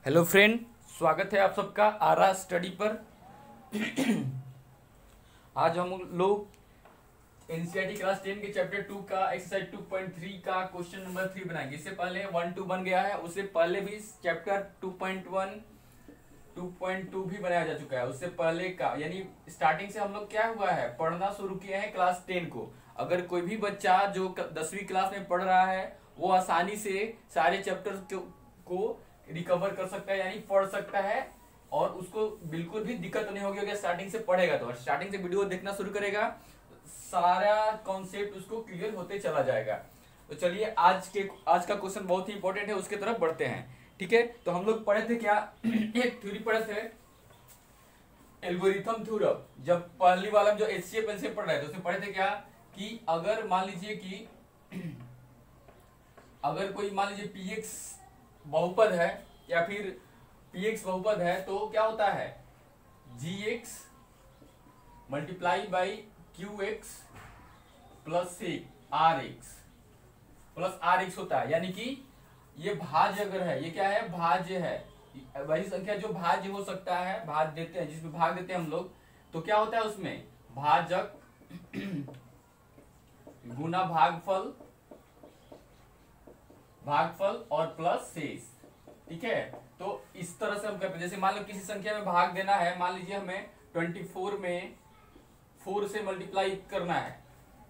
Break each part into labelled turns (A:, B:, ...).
A: Hello friend, स्वागत है आप सबका आरा स्टडी पर। आज हम लोग एनसीईआरटी क्लास 10 के चैप्टर 2 का एक्सरसाइज 2.3 का क्वेश्चन नंबर 3 बनाएंगे। इससे पहले 1-2 बन गया है, उससे पहले भी चैप्टर 2.1 2.2 भी बनाया जा चुका है। उससे पहले का यानी स्टार्टिंग से हम लोग क्या हुआ है, पढ़ना शुरू किए हैं क्लास 10 को। अगर कोई भी बच्चा जो 10वीं क्लास में पढ़ रहा है वो आसानी से सारे चैप्टर को रिकवर कर सकता है, यानी पढ़ सकता है और उसको बिल्कुल भी दिक्कत नहीं होगी अगर स्टार्टिंग से पढ़ेगा। तो स्टार्टिंग से वीडियो देखना शुरू करेगा, सारा कॉन्सेप्ट उसको क्लियर होते चला जाएगा। तो चलिए आज का क्वेश्चन बहुत ही इंपॉर्टेंट है, उसके तरफ बढ़ते हैं। ठीक है, तो हम लोग पढ़े थे क्या एक थ्योरी पढ़े थे, एल्गोरिथम थ्योरम। जब पहली वाला जो एचसीएफ एनसीएफ पढ़ रहे थे उसमें पढ़े थे क्या कि अगर मान लीजिए कि अगर कोई मान लीजिए पीएक्स बहुपद है या फिर पीएक्स बहुपद है तो क्या होता है, g x multiply by q x plus r x होता है। यानी कि ये भाज्य अगर है, ये क्या है, भाज्य है, वही संख्या जो भाज्य हो सकता है, भाज्य देते हैं जिसमें भाग देते हैं हम लोग, तो क्या होता है उसमें भाजक गुना भागफल और प्लस शेष। ठीक है, तो इस तरह से हम करते हैं। जैसे मान लो किसी संख्या में भाग देना है, मान लीजिए हमें 24 में 4 से मल्टीप्लाई करना है,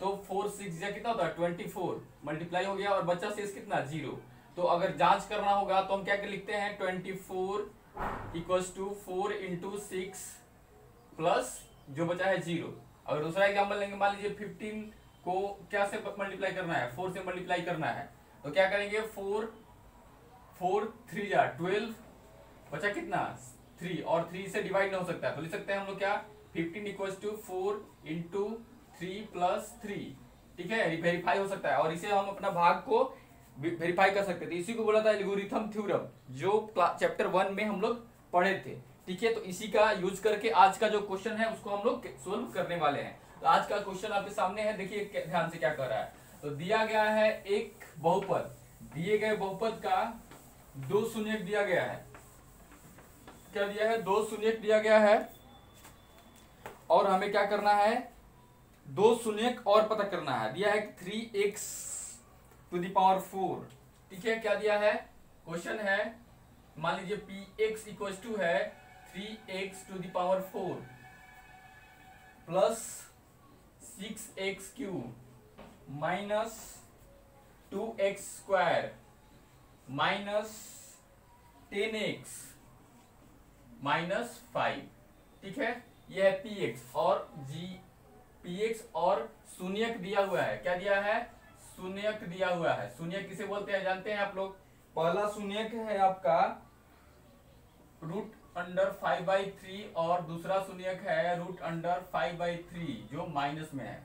A: तो 4 6 या कितना होता है 24 मल्टीप्लाई हो गया और बचा शेष कितना 0। तो अगर जांच करना होगा तो हम क्या लिखते हैं 24 इक्वल्स टू 4 इंटू 6 प्लस जो बचा है 0। अगर दूसरा एग्जाम्पल लेंगे, मान लीजिए 15 को क्या से मल्टीप्लाई करना है, 4 से मल्टीप्लाई करना है, तो क्या करेंगे 4 3 जा 12, बचा कितना 3 और 3 से डिवाइड नहीं हो सकता है, तो लिख सकते हैं हम लोग क्या 15 इक्वल्स टू 4 इंटू 3 प्लस 3। ठीक है, वेरीफाई हो सकता है और इसे हम अपना भाग को वेरीफाई कर सकते थे। इसी को बोला था एल्गोरिथम थ्योरम, जो चैप्टर 1 में हम लोग पढ़े थे। ठीक है, तो इसी का यूज करके आज का जो क्वेश्चन है उसको हम लोग सोल्व करने वाले हैं। तो आज का क्वेश्चन आपके सामने है, देखिए ध्यान से क्या कर रहा है। तो दिया गया है एक बहुपद, दिए गए बहुपद का 2 शून्यक दिया गया है। क्या दिया है, 2 शून्यक दिया गया है और हमें क्या करना है 2 शून्यक और पता करना है। दिया है 3x टू द पावर 4। ठीक है, क्या दिया है, क्वेश्चन है मान लीजिए px इक्वल टू है 3x to the power 4 plus 6x cube minus 2x square minus 10x minus 5। ठीक है, यह है px और px और शून्यक दिया हुआ है। क्या दिया है, शून्यक दिया हुआ है। शून्यक किसे बोलते हैं जानते हैं आप लोग, पहला शून्यक है आपका √5/3 और दूसरा शून्यक है √5/3 जो माइनस में है।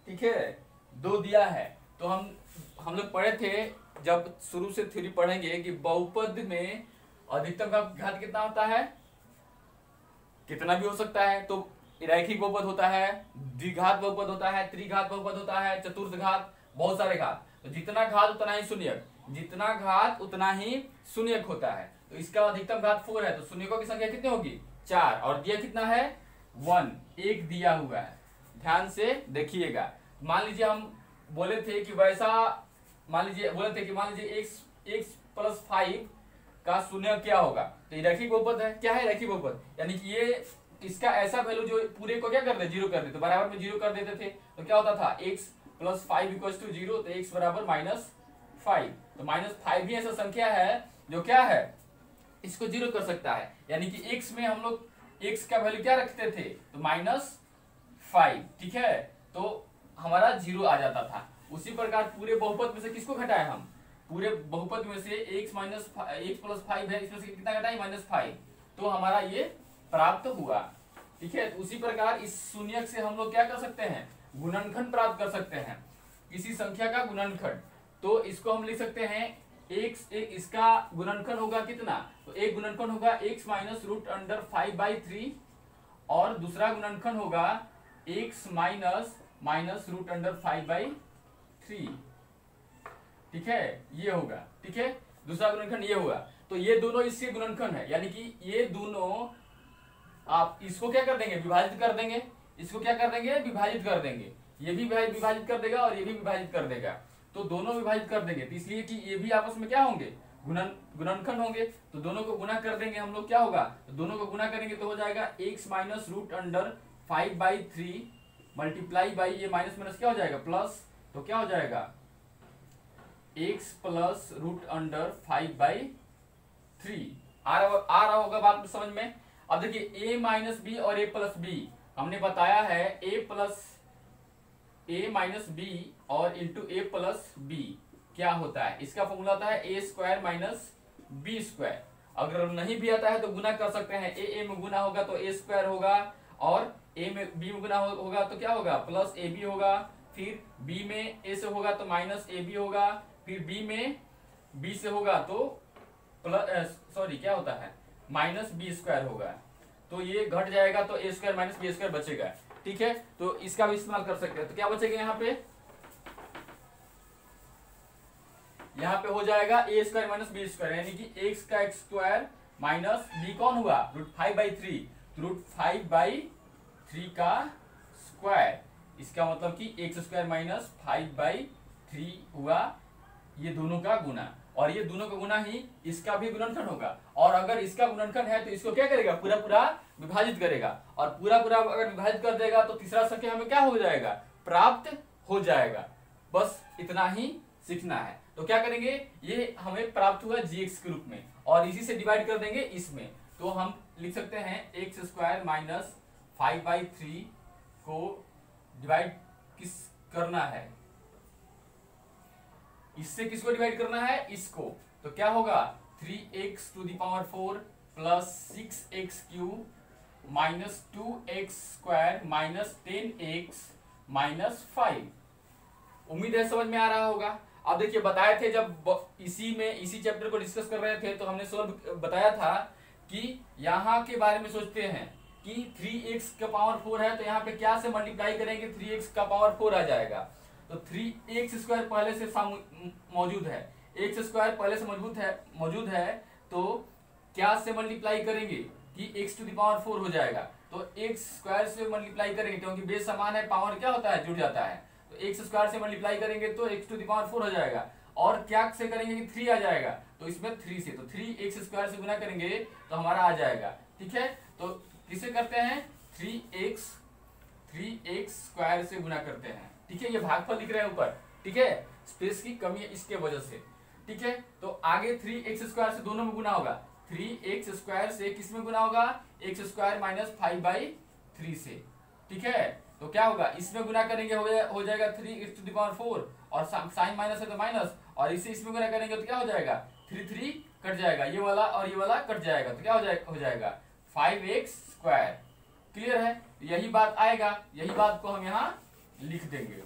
A: ठीक है, 2 दिया है। तो हम लोग पढ़े थे जब शुरू से थ्योरी पढ़ेंगे कि बहुपद में अधिकतम का घात कितना होता है, कितना भी हो सकता है। तो रैखिक बहुपद होता है, द्विघात बहुपद होता है, त्रिघात बहुपद होता है, चतुर्थ घात, बहुत सारे घात। तो जितना घात उतना ही शून्यक, जितना घात उतना ही शून्यक होता है। तो इसका अधिकतम घात 4 है, तो शून्यकों की संख्या कितनी होगी 4 और दिया कितना है 1, एक दिया हुआ है। ध्यान से देखिएगा, मान लीजिए हम बोले थे कि वैसा मान लीजिए x प्लस 5 का शून्य क्या होगा, तो ये रैखिक बहुपद है। क्या है रैखिक बहुपद, यानी कि ये इसका ऐसा वैल्यू जो पूरे को क्या कर दे 0 कर दे, तो बराबर में 0 कर देते थे। तो क्या होता था x प्लस 5 इक्वल्स टू 0, तो x बराबर -5। तो -5 भी ऐसा संख्या है जो क्या है इसको 0 कर सकता है। यानी कि x में हम लोग x का वैल्यू क्या रखते थे, तो -5। ठीक है, तो हमारा 0 आ जाता था। उसी प्रकार पूरे बहुपद में से किसको घटाए हम, पूरे बहुपद में से x प्लस 5 है, इसमें से कितना घटाए -5, तो हमारा ये प्राप्त हुआ। ठीक है, तो उसी प्रकार इस शून्यक से हम लोग क्या कर सकते हैं, गुणनखंड प्राप्त कर सकते हैं, किसी संख्या का गुणनखंड। तो इसको हम लिख सकते हैं इसका गुणनखंड होगा कितना, तो एक गुणनखंड होगा x माइनस √5/3 और दूसरा गुणनखंड होगा x माइनस √5/3। ठीक है, ये होगा। ठीक है, दूसरा गुणनखंड ये होगा। तो ये दोनों इसके गुणनखंड है, यानी कि ये दोनों आप इसको क्या कर देंगे, विभाजित कर देंगे, इसको क्या कर देंगे, विभाजित कर देंगे, ये भी विभाजित कर देगा और ये भी विभाजित कर देगा, तो दोनों विभाजित कर देंगे, तो इसलिए कि ये भी आपस में क्या होंगे, गुणनखंड होंगे, तो दोनों को गुना कर देंगे हम लोग, क्या होगा, तो दोनों को गुना करेंगे तो हो जाएगा x minus root under 5/3 multiply by ये माइनस माइनस क्या हो जाएगा प्लस, तो क्या हो जाएगा x प्लस रूट अंडर 5/3। आ रहा होगा बात में समझ में। अब देखिए a माइनस बी और a प्लस बी हमने बताया है, a माइनस बी और इंटू a प्लस बी क्या होता है, इसका फॉर्मूला होता है a square minus b square. अगर नहीं भी आता है तो गुना कर सकते हैं, a में गुना होगा तो a स्क्वायर होगा और a में b में गुना होगा तो क्या होगा प्लस ab होगा, फिर b में a से होगा तो माइनस ab होगा, फिर b में b से होगा तो प्लस क्या होता है माइनस बी स्क्वायर होगा, तो ये घट जाएगा तो a square minus b square बचेगा। ठीक है, तो इसका भी इस्तेमाल कर सकते हैं, तो क्या बचेगा यहाँ पे हो जाएगा a square minus b square, यानी कि x का एक्स स्क्वायर माइनस b कौन हुआ √5/3, √5/3 का स्क्वायर, इसका मतलब कि x स्क्वायर माइनस 5/3 हुआ ये दोनों का गुना, और ये दोनों का गुना ही इसका भी गुणनखंड होगा, और अगर इसका गुणनखंड है तो इसको क्या करेगा पूरा पूरा विभाजित करेगा, और पूरा पूरा अगर विभाजित कर देगा तो तीसरा संख्या हमें क्या हो जाएगा प्राप्त हो जाएगा। बस इतना ही सीखना है। तो क्या करेंगे, ये हमें प्राप्त हुआ gx के रूप में और इसी से डिवाइड कर देंगे इसमें, तो हम लिख सकते हैं x स्क्वायर माइनस 5/3 को डिवाइड किस करना है, इससे किसको डिवाइड करना है इसको, तो क्या होगा 3x⁴ plus 6x³ minus 2x² minus 10x minus 5। उम्मीद है समझ में आ रहा होगा। अब देखिए बताए थे जब इसी चैप्टर को डिस्कस कर रहे थे तो हमने सोल्व बताया था कि यहाँ के बारे में सोचते हैं कि 3x⁴ है तो यहाँ पे क्या से मल्टीप्लाई करेंगे 3x⁴ आ जाएगा, तो 3x² पहले से मौजूद है, x² पहले से मौजूद है तो क्या से मल्टीप्लाई करेंगे कि x⁴ हो जाएगा, तो x² से मल्टीप्लाई करेंगे क्योंकि बेस समान है, पावर क्या होता है जुड़ जाता है, तो x² से मल्टीप्लाई करेंगे तो x⁴ हो जाएगा, और क्या से करेंगे कि 3 आ जाएगा तो इसमें 3 से, तो 3x² से गुना करेंगे तो हमारा आ जाएगा। ठीक है, तो किसे करते हैं 3x² से गुना करते हैं। ठीक है, ये भागफल लिख रहे हैं ऊपर, ठीक है, स्पेस की कमी है इसके वजह से। ठीक है, तो आगे 3x² से दोनों में गुना होगा, 3x² से किस में गुना होगा x² माइनस 5/3 से। ठीक है, तो क्या होगा इसमें गुना करेंगे हो जाएगा 3x⁴ और साइन माइनस है तो माइनस, और इसे इसमें गुना करेंगे तो क्या हो जाएगा 3 कट जाएगा, ये वाला और ये वाला कट जाएगा, तो क्या हो जाएगा 5x²। क्लियर है, यही बात आएगा, यही बात को हम यहाँ लिख देंगे,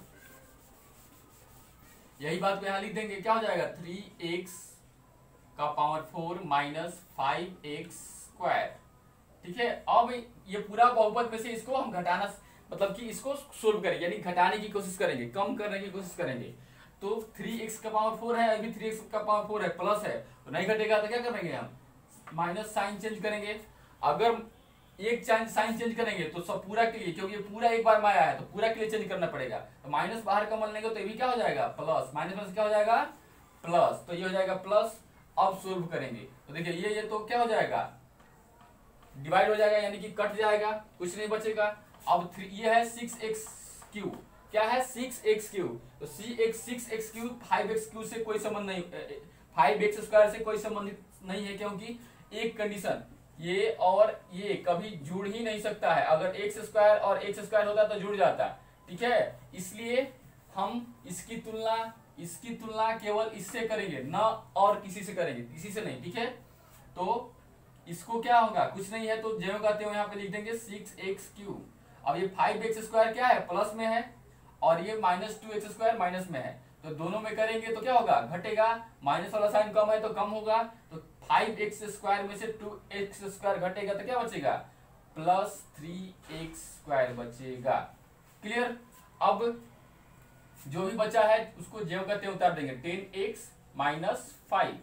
A: यही बात को यहाँ लिख देंगे, क्या हो जाएगा 3x⁴ माइनस 5x²। ठीक है, अब ये पूरा बहुपद में से इसको हम घटाना मतलब कि इसको सोल्व करेंगे, यानी घटाने की कोशिश करेंगे, कम करने की कोशिश करेंगे, तो 3x⁴ है, अभी 3x⁴ है प्लस है तो नहीं घटेगा, तो क्या करेंगे हम माइनस साइन चेंज करेंगे, अगर एक साइन चेंज करेंगे तो सब पूरा के लिए, क्योंकि पूरा एक बार में आया है तो पूरा के लिए चेंज करना पड़ेगा, तो माइनस बाहर का मन लेंगे तो ये भी क्या हो जाएगा प्लस, माइनस में क्या हो जाएगा प्लस, तो ये हो जाएगा प्लस। अब सोल्व करेंगे तो देखिए ये तो क्या हो जाएगा डिवाइड हो जाएगा, यानी कि कट जाएगा, कुछ नहीं बचेगा। अब ये है 6x³, क्या है 6x³, तो 6x³ 5x³ से कोई संबंध नहीं, 5x² से कोई संबंधित नहीं है, क्योंकि एक कंडीशन ये और ये कभी जुड़ ही नहीं सकता है, अगर x² और x² होता तो जुड़ जाता। ठीक है, इसलिए हम इसकी तुलना केवल इससे करेंगे, न और किसी से करेंगे, किसी से नहीं। ठीक है, तो इसको क्या होगा कुछ नहीं है तो जो कहते हो यहाँ पे लिख देंगे 6x³। अब ये 5x² क्या है प्लस में है और ये माइनस 2x² माइनस में है, तो दोनों में करेंगे तो क्या होगा घटेगा, माइनस वाला साइन कम है तो कम होगा, तो 5x² में से 2x² घटेगा तो क्या बचेगा प्लस 3x² बचेगा। क्लियर, अब जो भी बचा है उसको जो कहते हैं उतार देंगे, 10x माइनस 5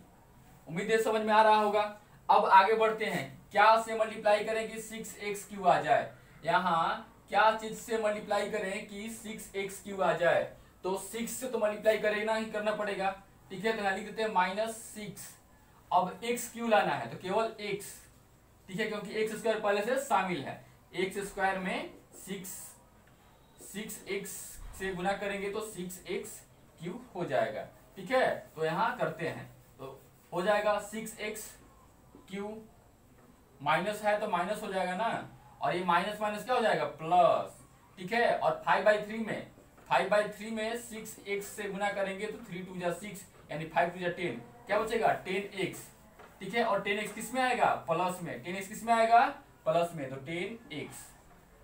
A: उम्मीद है समझ में आ रहा होगा। अब आगे बढ़ते हैं, क्या से मल्टीप्लाई करें कि 6x³ आ जाए। यहाँ क्या चीज से मल्टीप्लाई करें कि 6x³ आ जाए, तो 6 से तो मल्टीप्लाई करेगा ही करना पड़ेगा, ठीक है। तो यहाँ लिख देते हैं -6। अब x क्यों लाना है, तो केवल x, ठीक है, क्योंकि x² पहले से शामिल है। x² में 6x से गुना करेंगे तो 6x³ हो जाएगा, ठीक है। तो यहाँ करते हैं, तो हो जाएगा 6x³ माइनस है तो माइनस हो जाएगा ना, और ये माइनस माइनस क्या हो जाएगा प्लस, ठीक है। और 5/3 में 6x से गुना करेंगे तो 3 2 जा 6 यानी 5 2 जा 10, क्या बचेगा 10x, ठीक है। और 10x किस में आएगा प्लस में, 10x किस में आएगा प्लस में, तो 10x।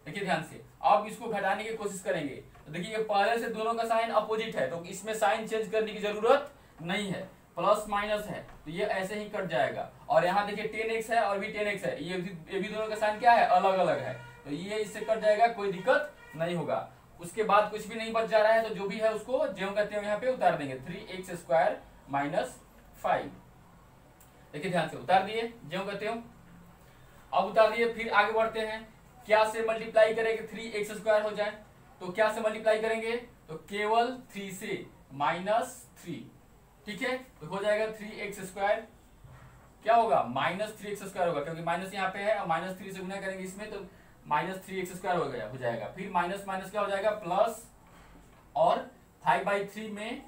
A: देखिए ध्यान से, अब इसको घटाने की कोशिश करेंगे तो देखिए पहले से दोनों का साइन अपोजिट है, तो इसमें साइन चेंज करने की जरूरत नहीं है, प्लस माइनस है तो ये ऐसे ही कट जाएगा। और यहाँ देखिए 10x है और भी 10x है, ये भी दोनों का साइन क्या है अलग अलग है, तो ये इससे कट जाएगा, कोई दिक्कत नहीं होगा। उसके बाद कुछ भी नहीं बच जा रहा है, तो जो भी है उसको ज्यों कहते हैं यहाँ पे उतार देंगे, 3x² - 5। देखिए ध्यान से उतार दिए ज्यों कहते हो, अब उतार दिए। फिर आगे बढ़ते हैं, क्या से मल्टीप्लाई करेंगे 3x² हो जाए, तो क्या से मल्टीप्लाई करेंगे, तो केवल 3 से -3, ठीक है। तो हो जाएगा 3x², क्या होगा -3x² होगा, क्योंकि माइनस यहाँ पे है और -3 से गुना करेंगे इसमें तो -3x² हो जाएगा। फिर माइनस माइनस क्या हो जाएगा प्लस, और 5/3 में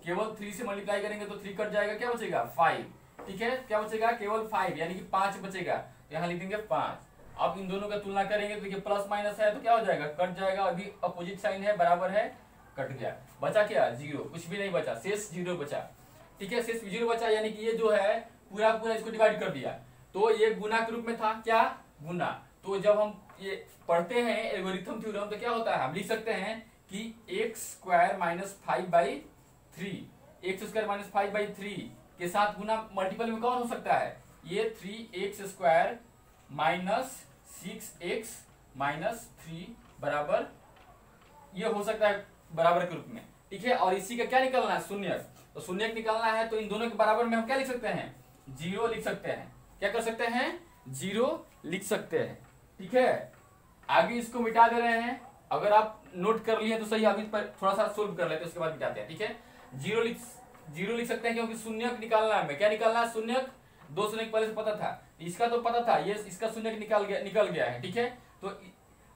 A: केवल 3 से मल्टीप्लाई करेंगे तो 3 कट जाएगा, क्या बचेगा 5, ठीक है। क्या बचेगा केवल 5 यानी कि 5 बचेगा, तो यहाँ लिख देंगे 5। अब इन दोनों का तुलना करेंगे तो देखिए प्लस माइनस है तो क्या हो जाएगा कट जाएगा, अभी अपोजिट साइन है बराबर है, कट गया, बचा क्या 0, कुछ भी नहीं बचा, शेष 0 बचा, ठीक है। शेष 0 बचा यानी कि ये जो है पूरा पूरा इसको डिवाइड कर दिया, तो ये गुना के रूप में था, क्या गुना। तो जब हम ये पढ़ते हैं एल्गोरिथम थ्योरम तो क्या होता है, हम लिख सकते हैं कि x² - 5/3, x² - 5/3 के साथ गुना मल्टीपल में कौन हो सकता है, ये 3x² - 6x - 3 बराबर, ये हो सकता है बराबर के रूप में, ठीक है। और इसी का क्या निकालना है शून्यक, तो शून्यक निकालना है तो इन दोनों के बराबर में हम क्या लिख सकते हैं 0 लिख सकते हैं, क्या कर सकते हैं 0 लिख सकते हैं, ठीक है। आगे इसको मिटा दे रहे हैं, अगर आप नोट कर लिए तो सही, अभी पर थोड़ा सा सोल्व कर लेते हैं उसके बाद मिटाते हैं, ठीक है। 0 लिख सकते हैं क्योंकि शून्यक निकालना है, क्या निकालना है शून्यक, 2 शून्यक पहले से पता था, इसका तो पता था, ये इसका शून्यक निकल गया है, ठीक है। तो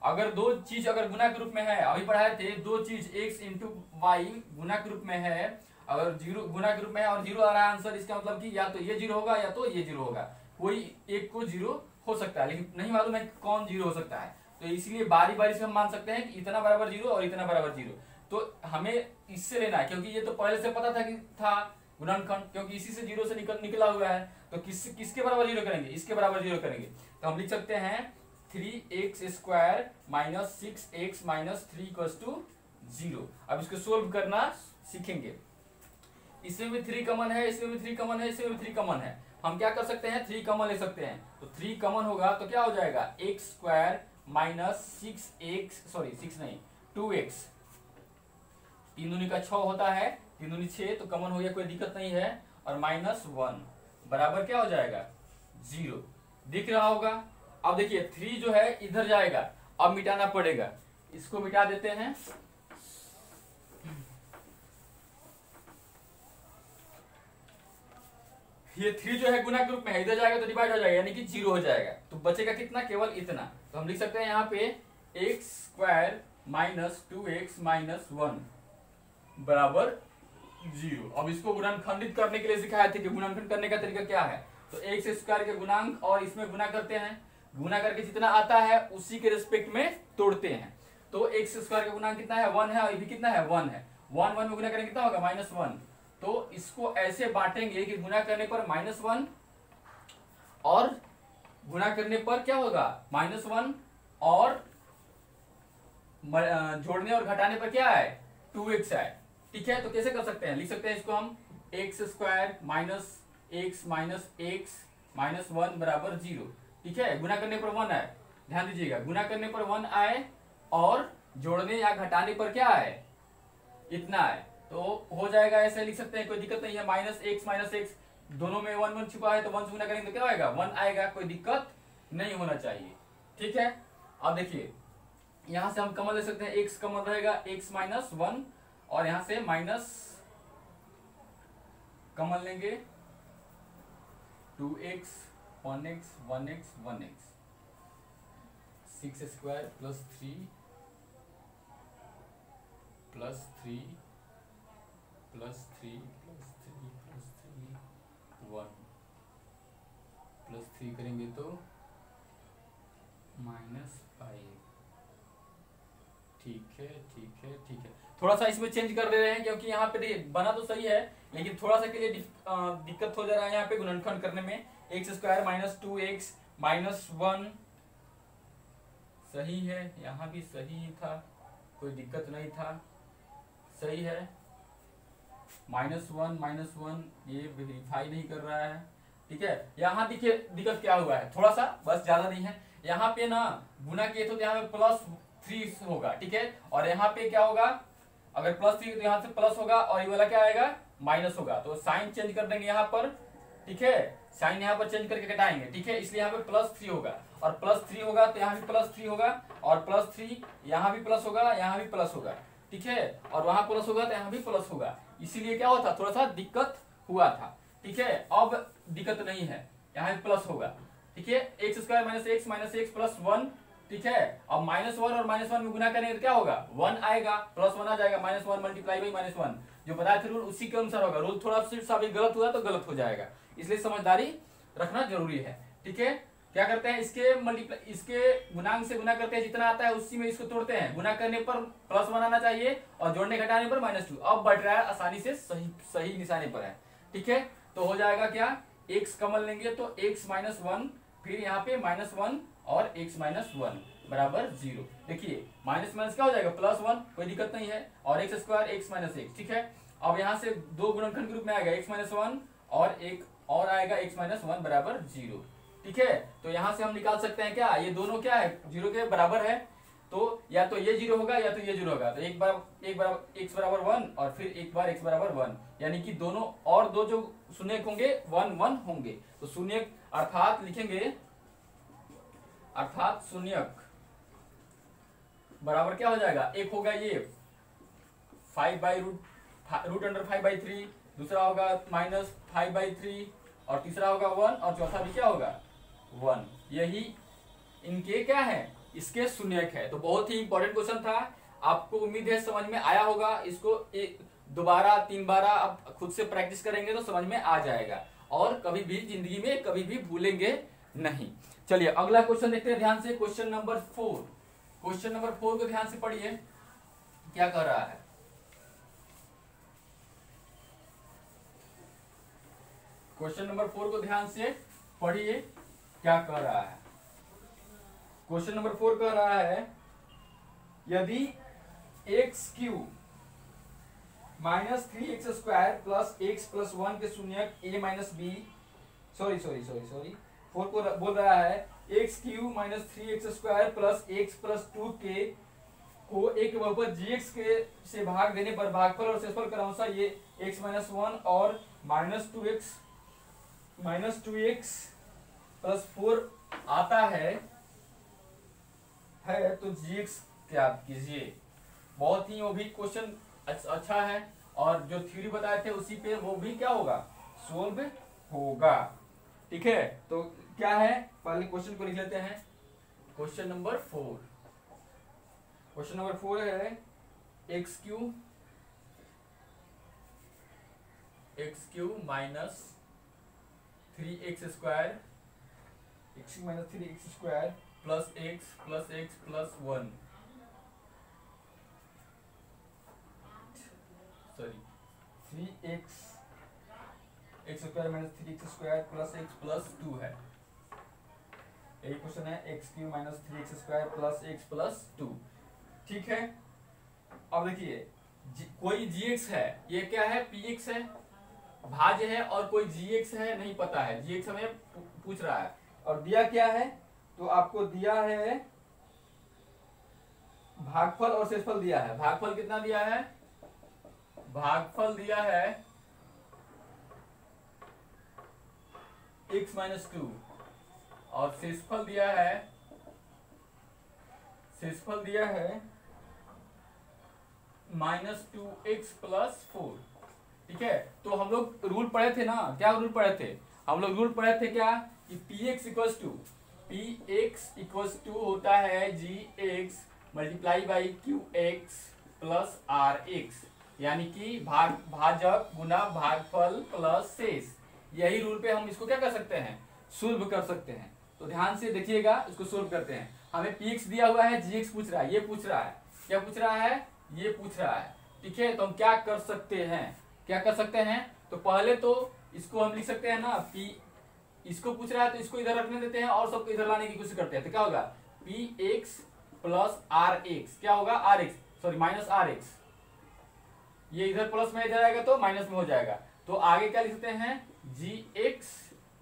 A: अगर दो चीज अगर गुना के रूप में है, अभी पढ़ाए थे दो चीज x × y गुना के रूप में है, अगर 0 गुना के रूप में है और 0 आ रहा है आंसर, इसका मतलब कि या तो ये 0 होगा या तो ये 0 होगा, कोई एक को 0 हो सकता है, लेकिन नहीं मालूम है कौन 0 हो सकता है। तो इसलिए बारी बारी से हम मान सकते हैं कि इतना बराबर 0 और इतना बराबर 0, तो हमें इससे लेना है, क्योंकि ये तो पहले से पता था कि था गुणनखंड, क्योंकि इसी से 0 से निकला हुआ है, तो किसके बराबर 0 करेंगे, इसके बराबर 0 करेंगे। तो हम लिख सकते हैं 3x² - 6x - 3 = 0। अब इसको सोल्व करना सीखेंगे, इसमें भी 3 कॉमन है, इसमें भी 3 कॉमन है, इसमें भी 3 कॉमन है, हम क्या कर सकते हैं 3 कॉमन ले सकते हैं, तो 3 कॉमन होगा तो क्या हो जाएगा x² - 2x, 3 दूनी का 6 होता है, 3 दूनी 6, तो कॉमन हो गया, कोई दिक्कत नहीं है, और -1 बराबर क्या हो जाएगा 0, दिख रहा होगा। अब देखिए 3 जो है इधर जाएगा, अब मिटाना पड़ेगा, इसको मिटा देते हैं, ये 3 जो है गुना के रूप में है, इधर जाएगा तो डिवाइड हो जाएगा यानी कि 0 हो जाएगा, तो बचेगा कितना केवल इतना, तो हम लिख सकते हैं यहाँ पे x² - 2x - 1 बराबर 0। अब इसको गुणनखंडित करने के लिए सिखाया थे कि गुणनखंड करने का तरीका क्या है, तो x² के गुणांक और इसमें गुना करते हैं, गुना करके जितना आता है उसी के रिस्पेक्ट में तोड़ते हैं। तो x² का गुणांक कितना है 1 है, और ये भी कितना है 1 है, 1 1 में गुना करेंगे कितना होगा -1, तो इसको ऐसे बांटेंगे कि गुना करने पर -1 और गुना करने पर क्या होगा -1 और जोड़ने और घटाने पर क्या है 2x है, ठीक है। तो कैसे कर सकते हैं, लिख सकते हैं इसको हम x² - x - x - 1 बराबर 0, ठीक है। गुना करने पर 1 आए, ध्यान दीजिएगा, गुना करने पर 1 आए और जोड़ने या घटाने पर क्या है इतना है, तो हो जाएगा, ऐसे लिख सकते हैं, कोई दिक्कत नहीं है, -x - x दोनों में 1 1 छुपा है तो 1 से गुना करेंगे तो क्या आएगा 1 आएगा, कोई दिक्कत नहीं होना चाहिए। ठीक है, अब देखिए यहां से हम कॉमन ले सकते हैं, x कॉमन रहेगा, x माइनस 1 और यहां से माइनस कॉमन लेंगे 2x 1x 1x 1x 6 square plus 3 plus 3 plus 3 plus 3 plus 3 1 plus 3 करेंगे तो -5। ठीक है ठीक है ठीक है, थोड़ा सा इसमें चेंज कर दे रहे हैं क्योंकि यहाँ पे बना तो सही है लेकिन थोड़ा सा के लिए दिक्कत हो जा रहा है यहाँ पे गुणनखंड करने में। X square minus 2x minus 1 सही है, यहाँ भी सही ही था, कोई दिक्कत नहीं था, सही है। -1 ये वेरीफाई नहीं कर रहा है। ठीक है, यहाँ देखिए दिक्कत क्या हुआ है, थोड़ा सा बस ज्यादा नहीं है, यहाँ पे ना गुना किए तो यहाँ पे +3 होगा। ठीक है, और यहाँ पे क्या होगा, अगर +3 तो यहाँ से प्लस होगा और ये वाला क्या आएगा माइनस होगा, तो साइन चेंज कर देंगे यहाँ पर। ठीक है, साइन यहाँ पर चेंज करके घटाएंगे। ठीक है, इसलिए यहाँ पे +3 होगा और +3 होगा तो यहाँ भी +3 होगा और +3 यहाँ भी प्लस होगा, यहाँ भी प्लस होगा। ठीक है, और वहां प्लस होगा तो यहाँ भी प्लस होगा, इसीलिए क्या होता थोड़ा सा दिक्कत हुआ था। ठीक है, अब दिक्कत नहीं है, यहाँ भी प्लस होगा। ठीक है, x square minus x plus 1। ठीक है, अब -1 और -1 में गुना करेंगे तो क्या होगा 1 आएगा, +1 आ जाएगा, -1 मल्टीप्लाई बाई -1 जो बताया था रूल उसी के अनुसार होगा। रूल थोड़ा सा भी गलत हुआ तो गलत हो जाएगा, इसलिए समझदारी रखना जरूरी है। ठीक है, क्या करते हैं इसके गुणांक से गुना करते हैं, जितना आता है उसी में इसको तोड़ते हैं, गुना करने पर +1 आना चाहिए और जोड़ने घटाने पर -2। अब बढ़ रहा है आसानी से, सही निशाने पर है। ठीक है, तो हो जाएगा क्या, x कॉमन लेंगे तो x माइनस 1, फिर यहाँ पे -1 और x माइनस 1 बराबर 0। देखिए माइनस माइनस क्या हो जाएगा +1, कोई दिक्कत नहीं है, और x स्क्वायर x माइनस 1। ठीक है, अब यहाँ से दो गुणनखंड के रूप में आएगा x माइनस 1 और एक और आएगा x माइनस 1 बराबर 0। ठीक है, तो यहाँ से हम निकाल सकते हैं क्या, ये दोनों क्या है 0 के बराबर है, तो या तो ये 0 होगा या तो ये 0 होगा, तो एक बार x बराबर 1 और फिर एक बार x बराबर 1, यानी कि दोनों और दो जो शून्यक होंगे 1 1 होंगे, तो शून्यक अर्थात लिखेंगे, अर्थात शून्यक बराबर क्या हो जाएगा, एक होगा ये 5/√5/3, दूसरा होगा -5/3 और तीसरा होगा 1 और चौथा भी क्या होगा 1। यही इनके क्या है, इसके शून्यक है। तो बहुत ही इंपॉर्टेंट क्वेश्चन था, आपको उम्मीद है समझ में आया होगा। इसको दोबारा 3 बार आप खुद से प्रैक्टिस करेंगे तो समझ में आ जाएगा और कभी भी जिंदगी में कभी भी भूलेंगे नहीं। चलिए अगला क्वेश्चन देखते हैं ध्यान से, क्वेश्चन नंबर 4। क्वेश्चन नंबर 4 को ध्यान से पढ़िए, क्या कह रहा है। क्वेश्चन नंबर 4 को ध्यान से पढ़िए, क्या कह रहा है। क्वेश्चन नंबर 4 कह रहा है, यदि x³ minus 3x square plus x plus 1 के शून्यक a माइनस b, सॉरी 4 को बोल रहा है x³ minus 3x square plus x plus 2 के को एक बहुपद gx के से भाग देने पर भागफल और शेषफल क्रमशः ये x माइनस 1 और -2x प्लस 4 आता है तो gx क्या कीजिए। बहुत ही वो भी क्वेश्चन अच्छा है और जो थ्योरी बताए थे उसी पे वो भी क्या होगा, सोल्व होगा। ठीक है, तो क्या है, पहले क्वेश्चन को लिख लेते हैं। क्वेश्चन नंबर 4, क्वेश्चन नंबर 4 है x³ minus 3x square plus x plus 1, sorry 3x square minus 3x square plus x plus 2 है। यही क्वेश्चन है, x³ minus 3x square plus x plus 2। ठीक है, अब देखिए कोई gx है, ये क्या है px है, भाज्य है, और कोई gx है नहीं पता है, gx हमें पूछ रहा है और दिया क्या है, तो आपको दिया है भागफल और शेषफल दिया है। भागफल कितना दिया है, भागफल दिया है x माइनस 2 और शेषफल दिया है -2x प्लस 4। ठीक है, तो हम लोग रूल पढ़े थे ना, क्या रूल पढ़े थे? हम लोग रूल पढ़े थे क्या कि px इक्वल्स टू होता है gx multiply by qx plus rx, यानी कि भाजक गुना भागफल प्लस शेष। यही रूल पे हम इसको क्या कर सकते हैं, सोल्व कर सकते हैं। तो ध्यान से देखिएगा, इसको सोल्व करते हैं। हमें px दिया हुआ है, gx पूछ रहा है, ये पूछ रहा है, क्या पूछ रहा है, ये पूछ रहा है। ठीक है, तो हम क्या कर सकते हैं, तो पहले तो इसको हम लिख सकते हैं ना, p इसको पूछ रहा है तो इसको इधर रखने देते हैं और सबको इधर लाने की कोशिश करते हैं। तो क्या होगा, px प्लस rx, क्या होगा rx सॉरी माइनस rx, ये इधर प्लस में इधर आएगा तो माइनस में हो जाएगा। तो आगे क्या लिख सकते हैं, gx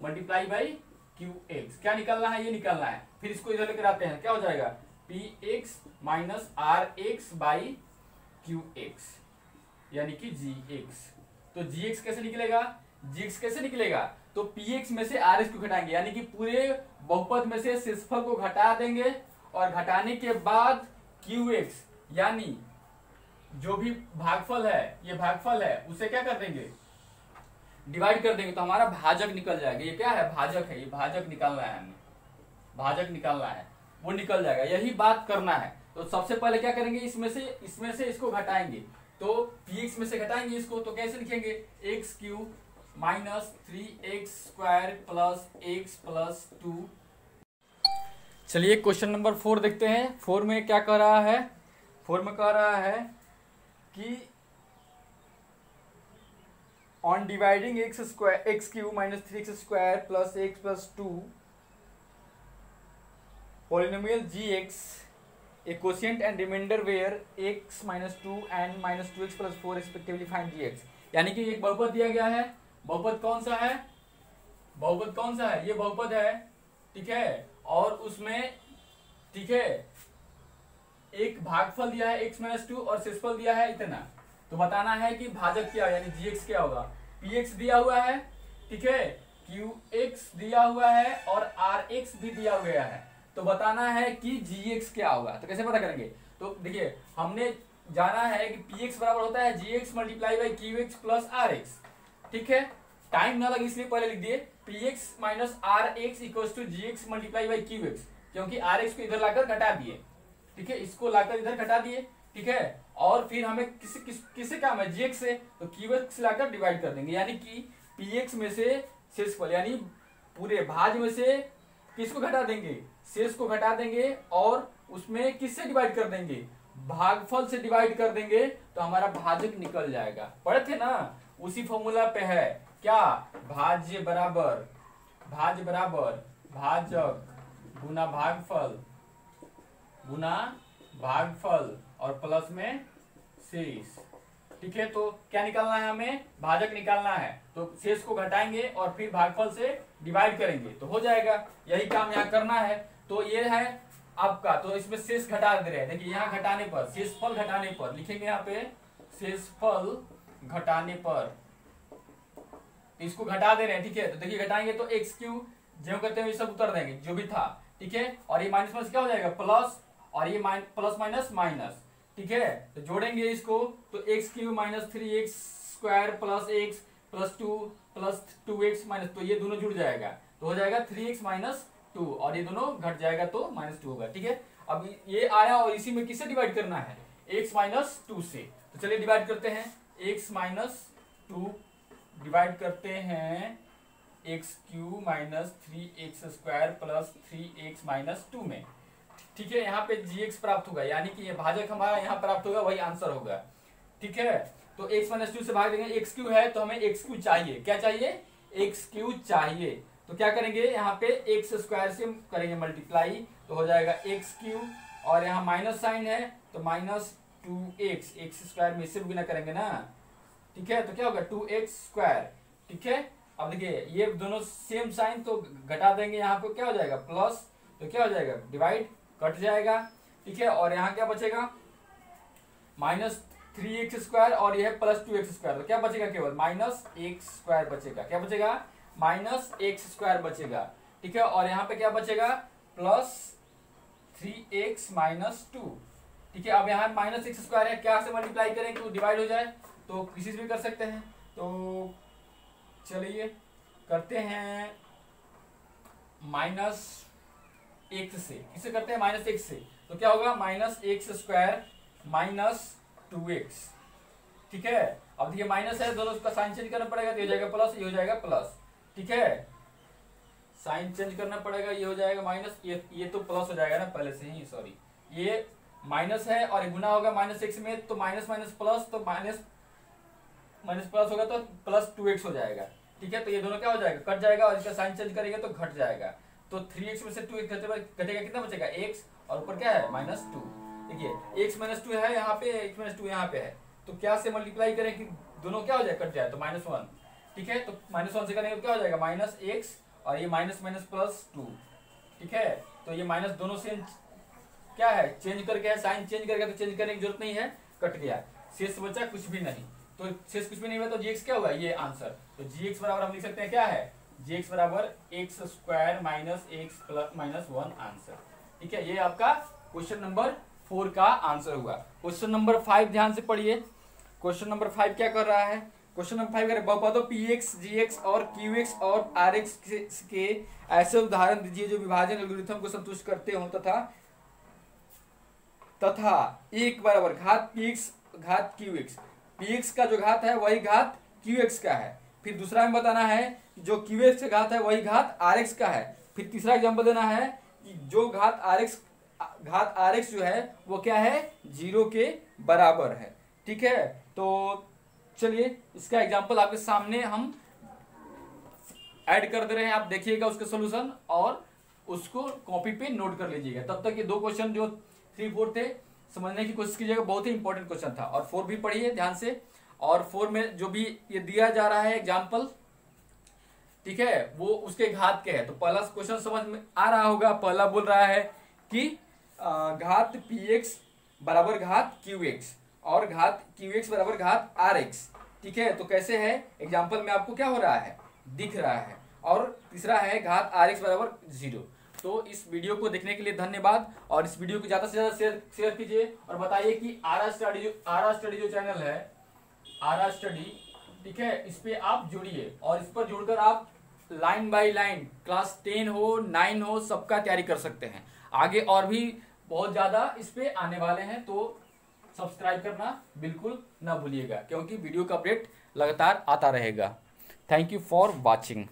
A: मल्टीप्लाई बाई qx, क्या निकालना है, ये निकालना है। फिर इसको इधर लेकर आते हैं, क्या हो जाएगा, px minus rx by qx यानी कि gx। तो gx कैसे निकलेगा, तो px में से rx को घटाएंगे, यानी कि पूरे बहुपद में से शेषफल को घटा देंगे और घटाने के बाद qx यानी जो भी भागफल है, ये भागफल है, उसे क्या कर देंगे, डिवाइड कर देंगे, तो हमारा भाजक निकल जाएगा। ये क्या है, भाजक है, ये भाजक निकालना है, हमें भाजक निकालना है, वो निकल जाएगा। यही बात करना है। तो सबसे पहले क्या करेंगे, इसमें से इसको घटाएंगे। तो px में से घटाएंगे इसको, तो कैसे लिखेंगे, x Q minus 3x square plus x plus 2। चलिए क्वेश्चन नंबर 4 देखते हैं। 4 में क्या कह रहा है, 4 में कह रहा है कि on dividing x Q minus 3x square plus x plus 2 polynomial gx a quotient and remainder where x minus 2 and minus 2x plus 4 respectively find gx। यानी कि एक बहुपद दिया गया है, बहुपद कौन सा है, ये बहुपद है, ठीक है, और उसमें ठीक है एक भागफल दिया है x माइनस 2 और शेषफल दिया है इतना। तो बताना है कि भाजक क्या है, यानी gx क्या होगा। px दिया हुआ है, ठीक है, qx दिया हुआ है और rx भी दिया हुआ है। तो बताना है कि gx क्या होगा। तो कैसे पता करेंगे, तो देखिए हमने जाना है कि px बराबर होता है gx multiply by qx plus rx। ठीक है, टाइम ना लगे इसलिए पहले लिख दिए px minus rx equals to gx multiply by qx, क्योंकि rx को इधर लाकर घटा दिए। ठीक है, इसको लाकर इधर घटा दिए। ठीक है, और फिर हमें किससे काम है, gx से, तो qx लाकर डिवाइड कर देंगे, यानी कि px में से शेषफल यानी पूरे भाज में से किसको घटा देंगे, शेष को घटा देंगे और उसमें किससे डिवाइड कर देंगे, भागफल से डिवाइड कर देंगे, तो हमारा भाजक निकल जाएगा। पढ़े थे ना, उसी फॉर्मूला पे है क्या, भाज्य बराबर भाजक गुना भागफल और प्लस में शेष। ठीक है, तो क्या निकालना है, हमें भाजक निकालना है। तो शेष को घटाएंगे और फिर भागफल से डिवाइड करेंगे तो हो जाएगा। यही काम यहाँ करना है। तो ये है आपका, तो इसमें शेष घटा दे रहे हैं। देखिए यहाँ घटाने पर, शेषफल घटाने पर लिखेंगे, यहाँ पे शेषफल घटाने पर इसको घटा दे रहे हैं। ठीक है, तो देखिए घटाएंगे तो एक्स क्यू जो करते हैं सब उतर देंगे जो भी था। ठीक है, और ये माइनस माइनस क्या हो जाएगा, प्लस, और ये प्लस माइनस माइनस। ठीक है, तो जोड़ेंगे इसको तो x Q minus 3x square plus x plus 2 plus 2x minus, तो ये दोनों जुड़ जाएगा तो हो जाएगा 3x माइनस 2 और ये दोनों घट जाएगा तो माइनस 2 होगा। ठीक है, अब ये आया और इसी में किससे डिवाइड करना है, x माइनस 2 से। तो चलिए डिवाइड करते हैं, x माइनस 2 डिवाइड करते हैं x Q minus 3x square plus 3x minus 2 में। ठीक है, यहाँ पे gx प्राप्त होगा, यानी कि ये भाजक हमारा यहाँ प्राप्त होगा, वही आंसर होगा। ठीक है, तो x माइनस 2 से भाग देंगे, एक्स क्यू है तो हमें एक्स क्यू चाहिए, क्या चाहिए, एक्स क्यू चाहिए। तो क्या करेंगे, यहाँ पे एक्स स्क्वायर से करेंगे मल्टीप्लाई, तो हो जाएगा एक्स क्यू, और यहाँ माइनस साइन है तो माइनस 2x, एक्स स्क्वायर में इससे गुना करेंगे ना। ठीक है, तो क्या होगा 2x स्क्वायर। ठीक है, अब देखिए ये दोनों सेम साइन तो घटा देंगे, यहाँ पे क्या हो जाएगा प्लस, तो क्या हो जाएगा डिवाइड, कट जाएगा। ठीक है, और यहाँ क्या बचेगा माइनस 3x स्क्वायर और यह प्लस 2x स्क्वायर, तो क्या बचेगा, केवल माइनस x स्क्वायर बचेगा। क्या बचेगा, माइनस एक्स स्क्वायर बचेगा, ठीक है। और यहाँ पे क्या बचेगा, प्लस 3x माइनस 2, ठीक है। अब यहाँ माइनस एक्स स्क्वायर है, क्या से मल्टीप्लाई करें कि डिवाइड हो जाए, तो किसी से भी कर सकते हैं। तो चलिए करते हैं माइनस एक्स से, किससे करते हैं, माइनस एक्स से। तो क्या होगा, minus x square minus 2x, ठीक है। अब देखिए माइनस है, दोनों का साइन चेंज करना पड़ेगा, तो ये हो जाएगा प्लस, ये हो जाएगा प्लस, ठीक है। साइन चेंज करना पड़ेगा, ये हो जाएगा माइनस, ये तो प्लस हो जाएगा ना पहले से ही, सॉरी, ये माइनस है और गुना होगा माइनस एक्स में, तो माइनस माइनस प्लस, तो माइनस माइनस प्लस होगा तो प्लस 2x हो जाएगा, ठीक है। तो ये दोनों क्या हो जाएगा, कट जाएगा, और इसका साइन चेंज करेंगे तो घट जाएगा। तो 3x में से 2x घटेगा, कितना बचेगा, x, और ऊपर क्या है, माइनस 2। देखिए x माइनस 2 है यहाँ पे, x माइनस 2 यहाँ पे है, तो क्या से मल्टीप्लाई करें कि दोनों क्या हो जाए, कट जाए, तो -1, ठीक है। तो -1 से करेंगे तो क्या हो जाएगा, माइनस एक्स, और ये माइनस माइनस प्लस 2, ठीक है। तो ये माइनस दोनों से क्या है, चेंज करके है, साइन चेंज करके, तो चेंज करने की जरूरत नहीं है, कट गया, शेष बचा कुछ भी नहीं। तो शेष कुछ भी नहीं हुआ, तो gx क्या हुआ, ये आंसर। तो gx बराबर हम लिख सकते हैं क्या है, gx बराबर x square minus x plus minus 1 answer, ठीक है। ये आपका क्वेश्चन नंबर 4 का आंसर हुआ। क्वेश्चन नंबर 5 ध्यान से पढ़िए। क्वेश्चन नंबर 5 क्या कर रहा है, क्वेश्चन नंबर 5 करें, बहुपदों px, gx और qx और rx के ऐसे उदाहरण दीजिए जो विभाजन एल्गोरिथम को संतुष्ट करते हो तथा एक बराबर घात px घात qx, px का जो घात है वही घात qx का है। फिर दूसरा में बताना है जो qx का घात है वही घात rx का है। फिर तीसरा एग्जांपल देना है कि जो घात rx जो है वो क्या है, 0 के बराबर है, ठीक है। तो चलिए इसका एग्जांपल आपके सामने हम ऐड कर दे रहे हैं, आप देखिएगा उसका सॉल्यूशन और उसको कॉपी पे नोट कर लीजिएगा। तब तक ये दो क्वेश्चन जो 3, 4 थे समझने की कोशिश कीजिएगा, बहुत ही इंपॉर्टेंट क्वेश्चन था। और 4 भी पढ़िए ध्यान से, और 4 में जो भी ये दिया जा रहा है एग्जाम्पल, ठीक है, वो उसके घात के है। तो पहला क्वेश्चन समझ में आ रहा होगा, पहला बोल रहा है कि घात px बराबर घात qx और घात qx बराबर घात rx, ठीक है। तो कैसे है, एग्जाम्पल में आपको क्या हो रहा है, दिख रहा है। और तीसरा है घात rx बराबर 0। तो इस वीडियो को देखने के लिए धन्यवाद, और इस वीडियो को ज्यादा से ज्यादा शेयर कीजिए और बताइए कि आरा स्टडी जो चैनल है, आरा स्टडी, ठीक है, इस पे आप जुड़िए, और इस पर जुड़कर आप लाइन बाय लाइन क्लास 10 हो 9 हो सबका तैयारी कर सकते हैं। आगे और भी बहुत ज्यादा इस पे आने वाले हैं, तो सब्सक्राइब करना बिल्कुल ना भूलिएगा, क्योंकि वीडियो का अपडेट लगातार आता रहेगा। Thank you for watching.